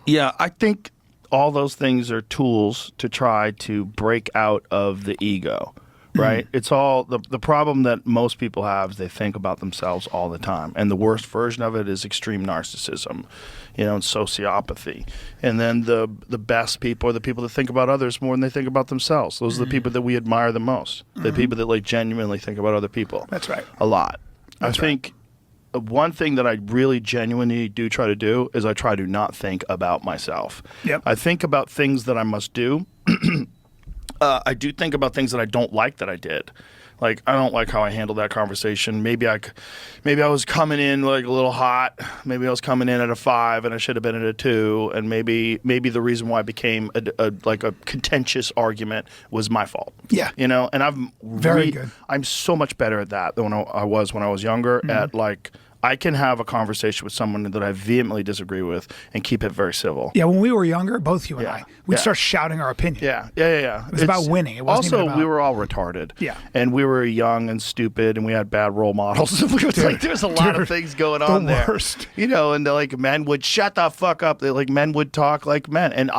Yeah, I think all those things are tools to try to break out of the ego, right? It's all the problem that most people have is they think about themselves all the time. And the worst version of it is extreme narcissism, and sociopathy. And then the best people are the people that think about others more than they think about themselves. Those are the people that we admire the most. The people that genuinely think about other people. That's right. A lot. I think one thing that I really genuinely do try to do is I try to not think about myself. Yep. I think about things that I must do. I do think about things that I don't like that I did. Like, I don't like how I handled that conversation. Maybe I was coming in a little hot. Maybe I was coming in at a 5 and I should have been at a 2. And maybe the reason why it became a contentious argument was my fault. Yeah. And I'm very good. I'm so much better at that than I was when I was younger. At I can have a conversation with someone that I vehemently disagree with and keep it very civil. Yeah, when we were younger, both you and I, we'd start shouting our opinion. Yeah. It was about winning. It wasn't even about... we were all retarded. Yeah. And we were young and stupid, and we had bad role models. There's a lot of things going on there. The worst. And men would shut the fuck up. Men would talk like men. And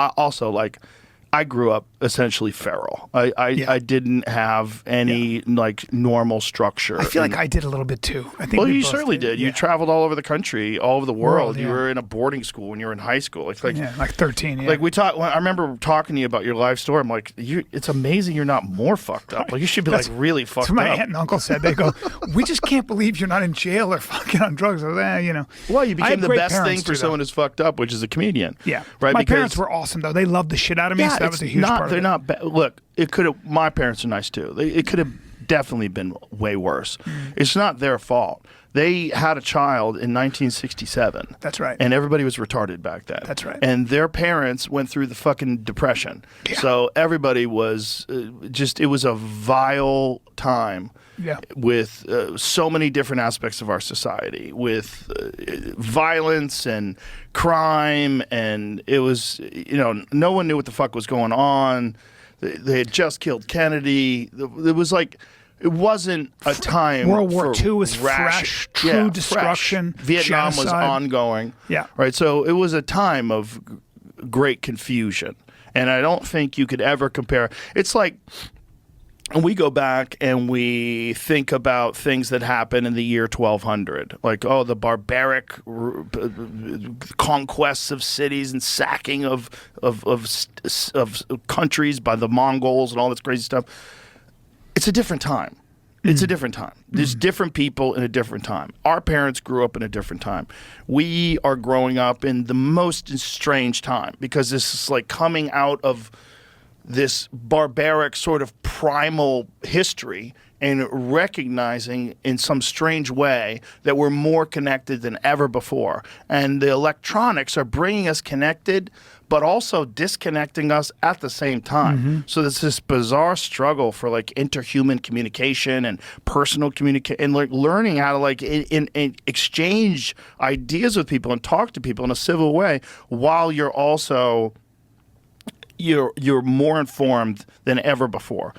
I grew up essentially feral. I didn't have any normal structure. I feel like I did a little bit too. I think you certainly did. You traveled all over the country, all over the world. You yeah. were in a boarding school when you were in high school. Like 13. Yeah. I remember talking to you about your life story. I'm like, it's amazing you're not more fucked up. Like you should be really fucked up. That's what my aunt and uncle said. They go, we just can't believe you're not in jail or fucking on drugs. I was, Well, you became the best thing for someone who's fucked up, which is a comedian. Yeah. Right. My parents were awesome though. They loved the shit out of me. So that was a huge part of it. They're not bad. Look, it could have. My parents are nice too. It could have definitely been way worse. It's not their fault. They had a child in 1967. That's right. And everybody was retarded back then. That's right. And their parents went through the fucking depression. Yeah. So everybody was it was a vile time. Yeah. With so many different aspects of our society, with violence and crime, and it was, no one knew what the fuck was going on. They had just killed Kennedy. It was it wasn't a time. World War II was fresh, true destruction. Fresh. Vietnam genocide. was ongoing. Yeah. Right. So it was a time of great confusion, and I don't think you could ever compare. It's like. And we go back and we think about things that happened in the year 1200, the barbaric conquests of cities and sacking of countries by the Mongols and all this crazy stuff. It's a different time. It's a different time. There's different people in a different time. Our parents grew up in a different time. We are growing up in the most strange time because this is coming out of this barbaric sort of primal history and recognizing in some strange way that we're more connected than ever before. And the electronics are bringing us connected, but also disconnecting us at the same time. So there's this bizarre struggle for interhuman communication and personal communication and learning how to in exchange ideas with people and talk to people in a civil way while you're also you're more informed than ever before.